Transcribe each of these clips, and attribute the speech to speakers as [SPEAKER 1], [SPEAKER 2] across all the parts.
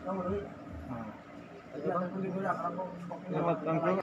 [SPEAKER 1] Selamat Tangku.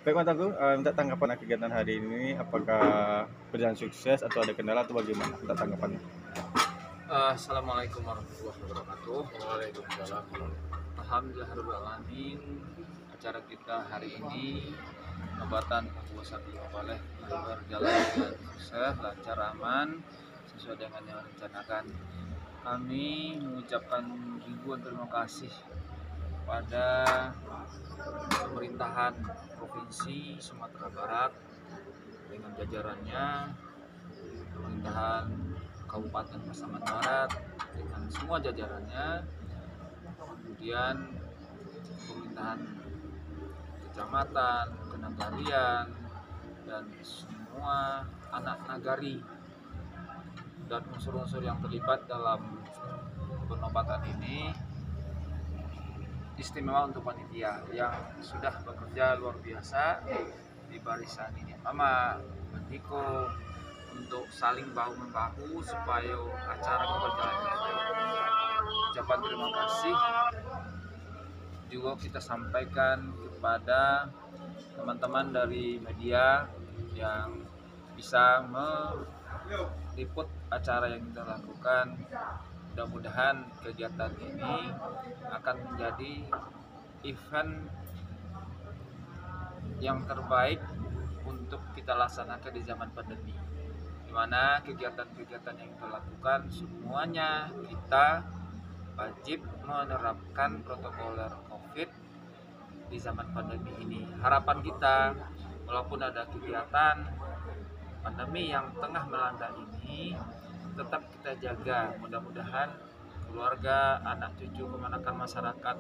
[SPEAKER 1] Baik Mas Tangku, minta tanggapan kegiatan hari ini. Apakah berjalan sukses atau ada kendala atau bagaimana? Minta tanggapannya.
[SPEAKER 2] Assalamualaikum warahmatullahi wabarakatuh. Waalaikumsalam. Alhamdulillahirobbilalamin. Acara kita hari ini Nobatan Wasabi Baleh berjalan dengan sukses, lancar, aman, sesuai dengan yang direncanakan. Kami mengucapkan ribuan terima kasih pada pemerintahan Provinsi Sumatera Barat dengan jajarannya, pemerintahan Kabupaten Pasaman Barat dengan semua jajarannya, kemudian pemerintahan kecamatan, kenagarian, dan semua anak nagari dan unsur-unsur yang terlibat dalam penobatan ini. Istimewa untuk panitia yang sudah bekerja luar biasa di barisan ini, Mama Bandiko, untuk saling bahu-membahu supaya acara berjalan dengan baik. Ucapan terima kasih juga kita sampaikan kepada teman-teman dari media yang bisa meliput acara yang kita lakukan. Mudah-mudahan kegiatan ini akan menjadi event yang terbaik untuk kita laksanakan di zaman pandemi, di mana kegiatan-kegiatan yang kita lakukan semuanya kita wajib menerapkan protokoler COVID di zaman pandemi ini. Harapan kita, walaupun ada kegiatan pandemi yang tengah melanda ini, tetap kita jaga. Mudah-mudahan keluarga, anak cucu, keponakan masyarakat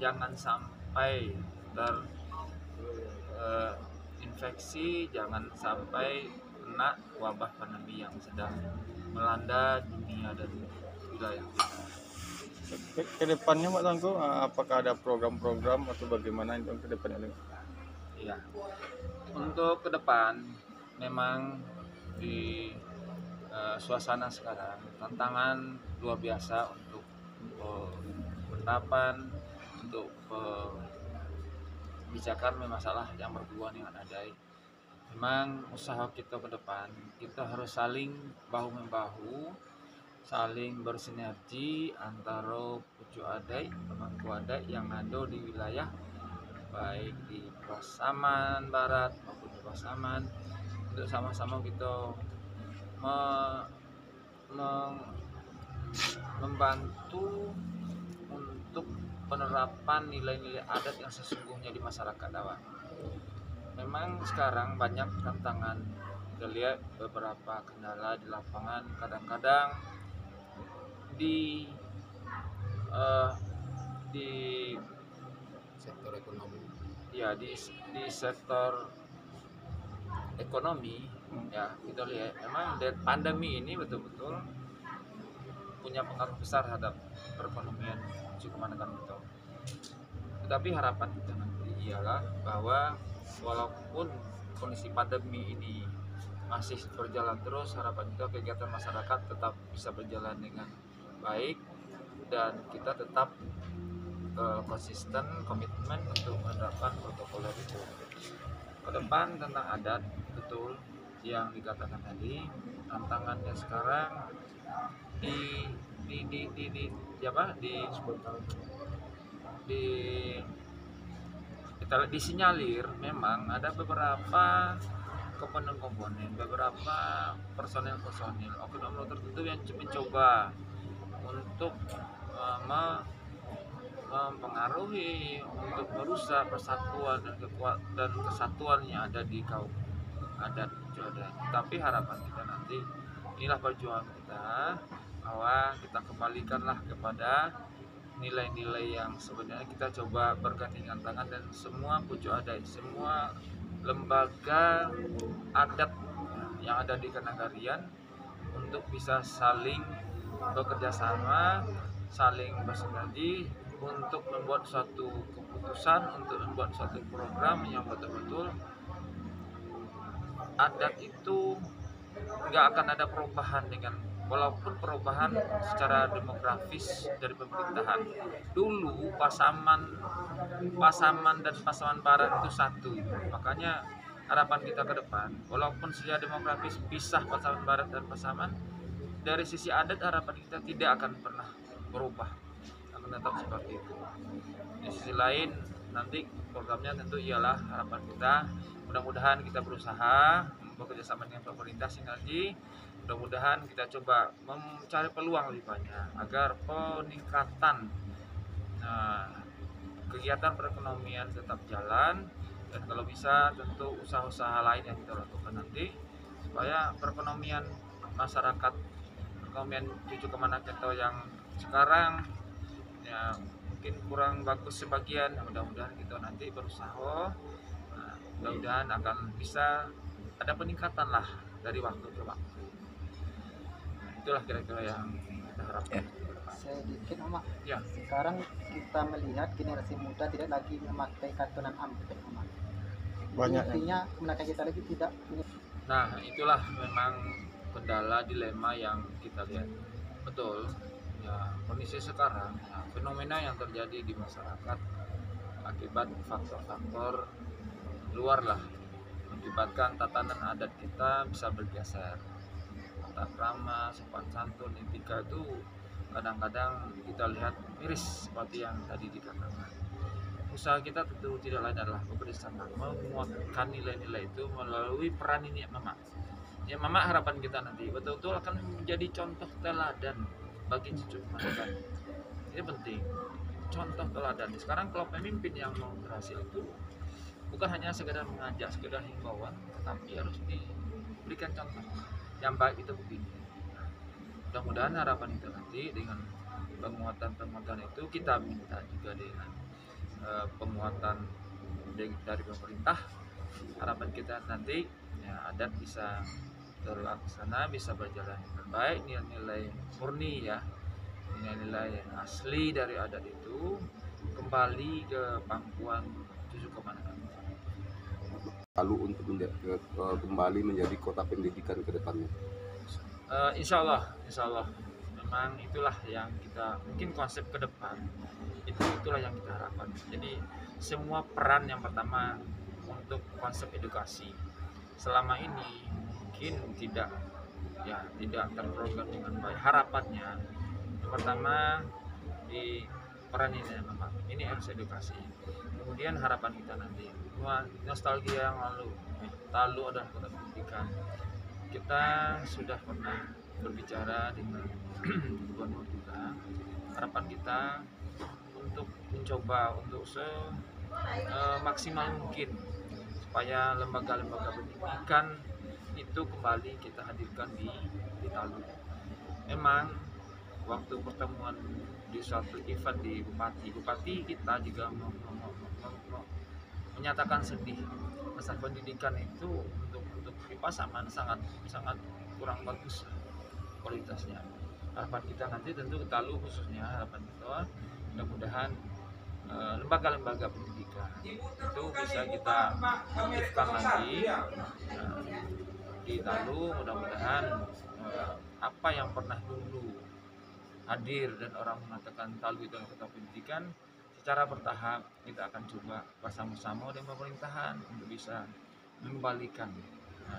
[SPEAKER 2] jangan sampai terinfeksi, jangan sampai kena wabah pandemi yang sedang melanda dunia dan wilayah kita.
[SPEAKER 1] Kedepannya Pak Tangku, apakah ada program-program atau bagaimana untuk kedepannya?
[SPEAKER 2] Ya, untuk ke depan memang di suasana sekarang tantangan luar biasa untuk penerapan, untuk kebijakan masalah yang berhubungan dengan adai. Memang usaha kita ke depan kita harus saling bahu-membahu, saling bersinergi antara pucuk adai, pemangku adai yang ada di wilayah baik di Pasaman Barat maupun di Pasaman, untuk sama-sama kita membantu untuk penerapan nilai-nilai adat yang sesungguhnya di masyarakat awak. Memang sekarang banyak tantangan, kita lihat beberapa kendala di lapangan, kadang-kadang di
[SPEAKER 3] sektor ekonomi.
[SPEAKER 2] Ya, di sektor ekonomi ya, kita lihat memang pandemi ini betul-betul punya pengaruh besar terhadap perekonomian keponakan kita. Tetapi harapan kita nanti ialah bahwa walaupun kondisi pandemi ini masih berjalan terus, harapan kita kegiatan masyarakat tetap bisa berjalan dengan baik dan kita tetap konsisten, komitmen untuk menerapkan protokol itu. Ke depan tentang adat, betul yang dikatakan tadi, tantangannya sekarang kita disinyalir memang ada beberapa komponen-komponen, beberapa personil oknum tertentu yang mencoba untuk mempengaruhi, untuk merusak persatuan dan kesatuan yang ada di kaum adat Jodan. Tapi harapan kita nanti, inilah perjuangan kita, bahwa kita kembalikanlah kepada nilai-nilai yang sebenarnya kita coba bergandengan tangan, dan semua pucuk adat, semua lembaga adat yang ada di Kenagarian untuk bisa saling bekerja sama, saling bersinergi untuk membuat suatu keputusan, untuk membuat suatu program yang betul-betul adat itu nggak akan ada perubahan dengan walaupun perubahan secara demografis dari pemerintahan. Dulu Pasaman dan Pasaman Barat itu satu. Makanya harapan kita ke depan, walaupun secara demografis pisah Pasaman Barat dan Pasaman, dari sisi adat harapan kita tidak akan pernah berubah, akan tetap seperti itu. Di sisi lain nanti programnya tentu ialah harapan kita, mudah-mudahan kita berusaha bekerja sama dengan pemerintah sinergi, mudah-mudahan kita coba mencari peluang lebih banyak agar peningkatan kegiatan perekonomian tetap jalan, dan kalau bisa tentu usaha-usaha lain yang kita lakukan nanti supaya perekonomian masyarakat, perekonomian cucu Kemanakento yang sekarang ya mungkin kurang bagus sebagian, mudah-mudahan kita nanti berusaha, mudah-mudahan akan bisa ada peningkatan lah dari waktu ke waktu. Itulah kira-kira yang kita harapkan.
[SPEAKER 3] Sedikit Mama,
[SPEAKER 2] Ya.
[SPEAKER 3] sekarang kita melihat generasi muda tidak lagi memakai katunan ampek Mama.
[SPEAKER 1] Banyak yang
[SPEAKER 3] Artinya kemenakan kita lagi tidak punya.
[SPEAKER 2] Nah, itulah memang kendala dilema yang kita lihat. Betul. Ya, kondisi sekarang, ya, fenomena yang terjadi di masyarakat akibat faktor-faktor luar lah mengakibatkan tatanan adat kita bisa bergeser. Tata krama, sopan santun, etika itu kadang-kadang kita lihat miris seperti yang tadi dikatakan. Usaha kita tentu tidak lain adalah bekerja sama menguatkan nilai-nilai itu melalui peran ini Mama. Ya Mama, harapan kita nanti betul-betul akan menjadi contoh teladan bagi cucu Kemanakento. Ini penting, contoh teladan. Sekarang kalau pemimpin yang mau berhasil itu bukan hanya sekedar mengajak, sekedar himbauan, tapi harus diberikan contoh yang baik itu begini. Mudah-mudahan harapan kita nanti dengan penguatan itu kita minta juga dengan penguatan dari pemerintah, harapan kita nanti ya adat bisa terlaksana, bisa berjalan dengan baik, nilai-nilai murni ya, nilai-nilai yang asli dari adat itu kembali ke pangkuan cucu Kemanakento.
[SPEAKER 4] Lalu untuk kembali menjadi kota pendidikan ke depannya.
[SPEAKER 2] Insya Allah memang itulah yang kita mungkin konsep ke depan, itulah yang kita harapkan. Jadi semua peran yang pertama untuk konsep edukasi selama ini mungkin tidak terprogram dengan baik. Harapannya yang pertama di peran ini memang ini harus edukasi. Kemudian harapan kita nanti nostalgia yang lalu adalah kota pendidikan. Kita sudah pernah berbicara dengan gubernur juga. Harapan kita untuk mencoba untuk semaksimal mungkin supaya lembaga-lembaga pendidikan itu kembali kita hadirkan di Talu. Memang waktu pertemuan di suatu event di Bupati kita juga menyatakan sedih masalah pendidikan itu untuk di Pasaman sangat kurang bagus kualitasnya. Harapan kita nanti tentu ke Talu khususnya, harapan kita mudah-mudahan lembaga-lembaga pendidikan itu bisa kita aktifkan lagi di Talu. Mudah-mudahan apa yang pernah dulu hadir dan orang mengatakan Talu itu adalah kota pendidikan, secara bertahap kita akan coba bersama-sama dengan pemerintahan untuk bisa mengembalikan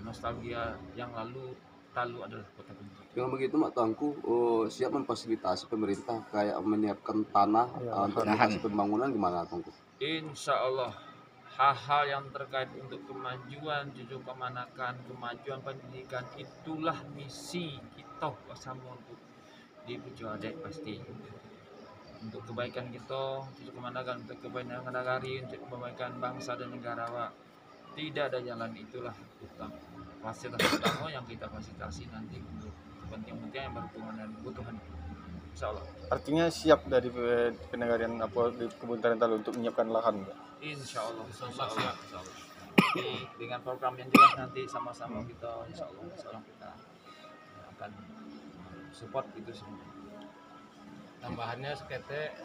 [SPEAKER 2] nostalgia yang lalu. Talu adalah kota pendidikan.
[SPEAKER 4] Dengan begitu Mak Tangku siap memfasilitasi pemerintah kayak menyiapkan tanah untuk lokasi pembangunan gimana Tangku?
[SPEAKER 2] Insya Allah hal-hal yang terkait untuk kemajuan cucu Kemanakan, kemajuan pendidikan, itulah misi kita bersama untuk di Pujo Adat pasti. Untuk kebaikan kita, cucu Kemanakan, untuk kebaikan negari, untuk kebaikan bangsa dan negara. Tidak ada jalan, itulah utama. Fasilitas utama yang kita fasilitasi nanti untuk kepentingan yang berhubungan dengan kebutuhan. Insya Allah.
[SPEAKER 1] artinya siap dari penegarian di Kebun Tarian Talu untuk menyiapkan lahan.
[SPEAKER 2] Insya Allah. Jadi, dengan program yang jelas nanti sama-sama kita insya Allah kita akan support itu semua.
[SPEAKER 5] Tambahannya sekete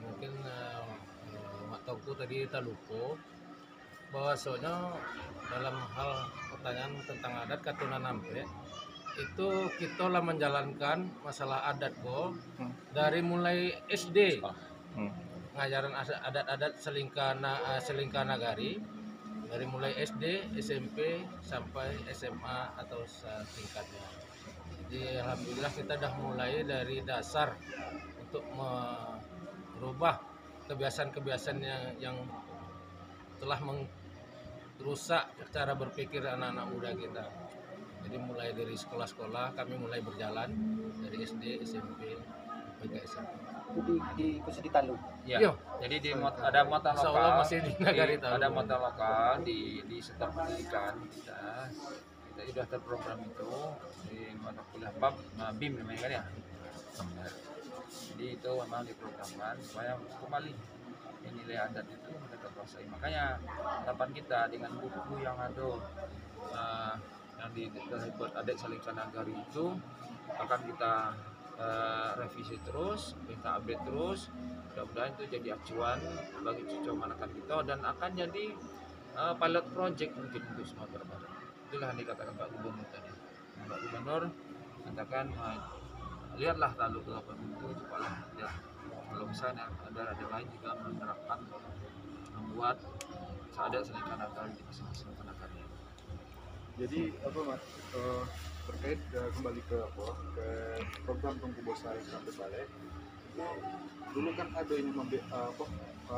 [SPEAKER 5] mungkin Mak Tauku tadi tak lupa bahwa soalnya dalam hal pertanyaan tentang adat katunan ampek itu kita lah menjalankan masalah adat kok
[SPEAKER 1] Hmm.
[SPEAKER 5] dari mulai SD,
[SPEAKER 1] Hmm.
[SPEAKER 5] ngajaran adat-adat Selingkah Nagari dari mulai SD, SMP sampai SMA atau setingkatnya. Jadi alhamdulillah kita dah mulai dari dasar untuk merubah kebiasaan-kebiasaan yang telah merusak cara berpikir anak-anak muda kita. Jadi mulai dari sekolah-sekolah kami mulai berjalan dari SD, SMP sampai ke SMA.
[SPEAKER 3] Itu di khusus di Talu.
[SPEAKER 2] Ya.
[SPEAKER 5] Yo.
[SPEAKER 2] Jadi ada muatan
[SPEAKER 5] Insya Allah
[SPEAKER 2] lokal,
[SPEAKER 5] masih di Nagari Talu.
[SPEAKER 2] ada muatan lokal di sektor pendidikan kita sudah terprogram itu di mata kuliah BIM namanya kan ya. Jadi itu memang diprogramkan supaya kembali nilai adat itu mereka kuasai. Makanya harapan kita dengan buku yang ada yang dibuat adat Selingkah Nagari itu akan kita revisi terus, kita update terus. Mudah-mudahan itu jadi acuan bagi cucu anak kita dan akan jadi pilot project mungkin untuk Sumatera Barat. Itulah yang dikatakan Pak Gubernur tadi. Pak Gubernur katakan lihatlah Talu Kelapa itu cobalah ya kalau misalnya ada lain juga menerapkan membuat adat Selingkah Nagari di masing-masing kenakannya.
[SPEAKER 6] Jadi apa Mas, terkait kembali ke program Tungku Bosai sampai balik itu dulu kan ada ini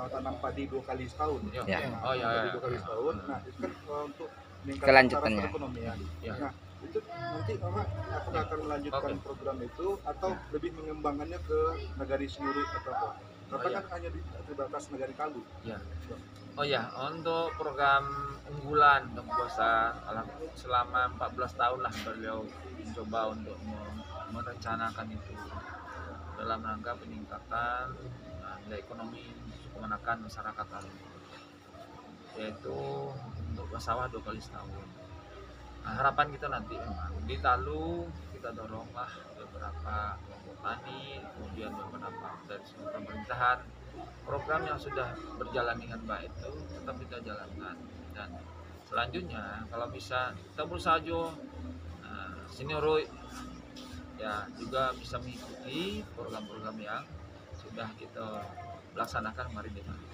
[SPEAKER 6] tanam padi 2 kali setahun
[SPEAKER 2] Ya.
[SPEAKER 6] Nah,
[SPEAKER 2] Oh ya.
[SPEAKER 6] padi 2 kali setahun. Nah itu kan untuk meningkatkan
[SPEAKER 7] Kelanjutannya.
[SPEAKER 6] taraf perekonomian.
[SPEAKER 2] Ya.
[SPEAKER 6] Nah itu nanti apakah akan melanjutkan
[SPEAKER 2] Oke.
[SPEAKER 6] program itu atau lebih mengembangkannya ke Nagari Semurut atau apa? Karena
[SPEAKER 2] iya.
[SPEAKER 6] kan hanya terbatas Nagari Talu.
[SPEAKER 2] Ya. Oh ya, untuk program unggulan untuk puasa selama 14 tahun lah beliau mencoba untuk merencanakan itu dalam rangka peningkatan nilai ekonomi kemenakan masyarakat Talu, yaitu untuk bersawah 2 kali setahun. Nah, harapan kita nanti memang di Talu kita doronglah beberapa kelompok tani, kemudian beberapa dari sumber pemerintahan. Program yang sudah berjalan dengan baik itu tetap kita jalankan, dan selanjutnya kalau bisa kita berusaha senior ya juga bisa mengikuti program-program yang sudah kita laksanakan kemarin di Talu.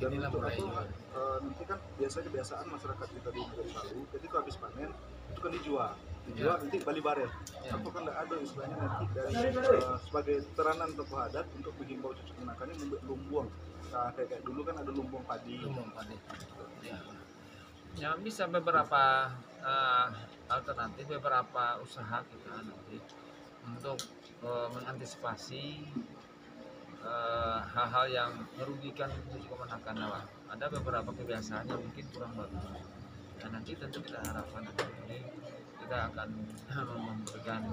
[SPEAKER 6] Dan
[SPEAKER 5] Inilah
[SPEAKER 6] untuk
[SPEAKER 5] mulai
[SPEAKER 6] apa,
[SPEAKER 5] juga.
[SPEAKER 6] nanti kan kebiasaan masyarakat kita di Nagari Talu ketika habis panen itu kan dijual nanti balik barel.
[SPEAKER 5] Ya.
[SPEAKER 6] Apa kan ada istilahnya nanti dari sebagai teranan tokoh adat untuk menghimbau cucu kenakannya membuat lumbung. Nah, kayak dulu kan ada lumbung padi.
[SPEAKER 5] Lumbung padi. Ya.
[SPEAKER 2] Ya bisa beberapa alternatif, beberapa usaha kita nanti untuk mengantisipasi hal-hal yang merugikan cucu kemenakan awal. Ada beberapa kebiasaan yang mungkin kurang bagus. Dan nanti tentu kita harapkan ini kita akan memberikan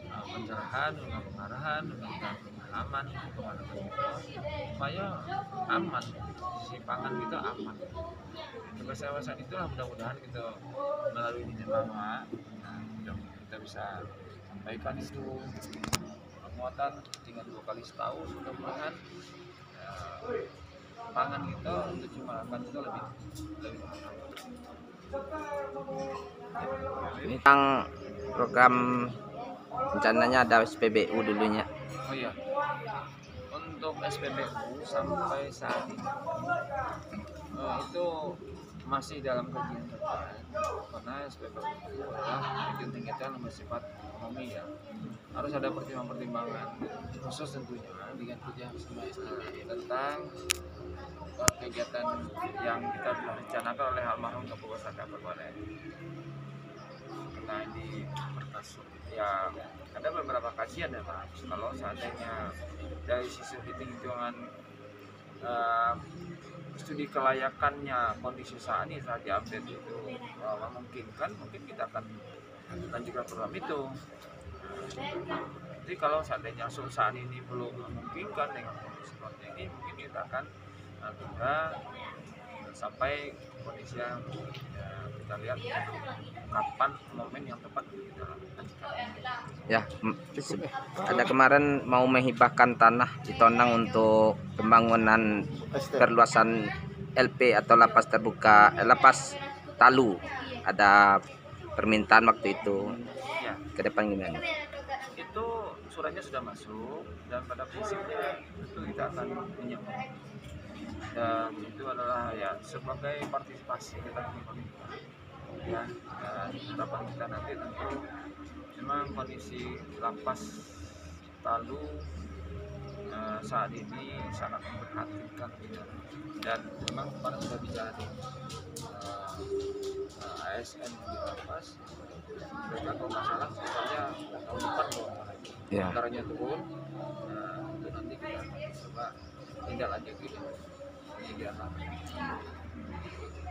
[SPEAKER 2] pencerahan, pengarahan, memberikan pemahaman kepada kita supaya aman, si pangan kita aman. Kebiasaan itulah mudah-mudahan kita melalui ini bahwa kita bisa sampaikan itu penguatan tinggal 2 kali setahun, mudah-mudahan pangan kita untuk makan kita lebih
[SPEAKER 7] Tentang program rencananya ada SPBU dulunya.
[SPEAKER 2] Oh iya, untuk SPBU sampai saat ini itu masih dalam kajian terkait, karena SPBU itu adalah tingkat yang bersifat ekonomi ya, harus ada pertimbangan-pertimbangan khusus tentunya dengan kerja sama STB tentang kegiatan yang kita rencanakan oleh almarhum Kapolres Kabupaten karena di Pertasur ya ada beberapa kajian ya Pak. Kalau seandainya dari sisi hitung-hitungan studi kelayakannya kondisi saat ini saat diupdate itu memungkinkan, mungkin kita akan lanjutkan program itu. Jadi kalau seandainya saat ini belum memungkinkan dengan kondisi seperti ini, mungkin kita akan tunda sampai kondisi yang kita lihat kapan momen yang tepat kita lakukan.
[SPEAKER 7] Ya, ada kemarin mau menghibahkan tanah di Tonang untuk pembangunan perluasan LP atau lapas terbuka, lapas Talu. Ada permintaan waktu itu.
[SPEAKER 2] Ya,
[SPEAKER 7] Ke depan gimana?
[SPEAKER 2] itu suratnya sudah masuk dan pada prinsipnya itu kita akan menyiapkan. Dan itu adalah ya sebagai partisipasi kita di pemerintah. Ya, dan harapan kita nanti tentu memang kondisi lapas Talu saat ini sangat memprihatinkan gitu. Dan memang kemarin sudah bicara di ASN di lapas, mereka kalau nggak salah misalnya tahun depan loh
[SPEAKER 7] Ya.
[SPEAKER 2] anggarannya turun. Nah, itu nanti kita coba tindak lanjut gitu penyediaan lapas.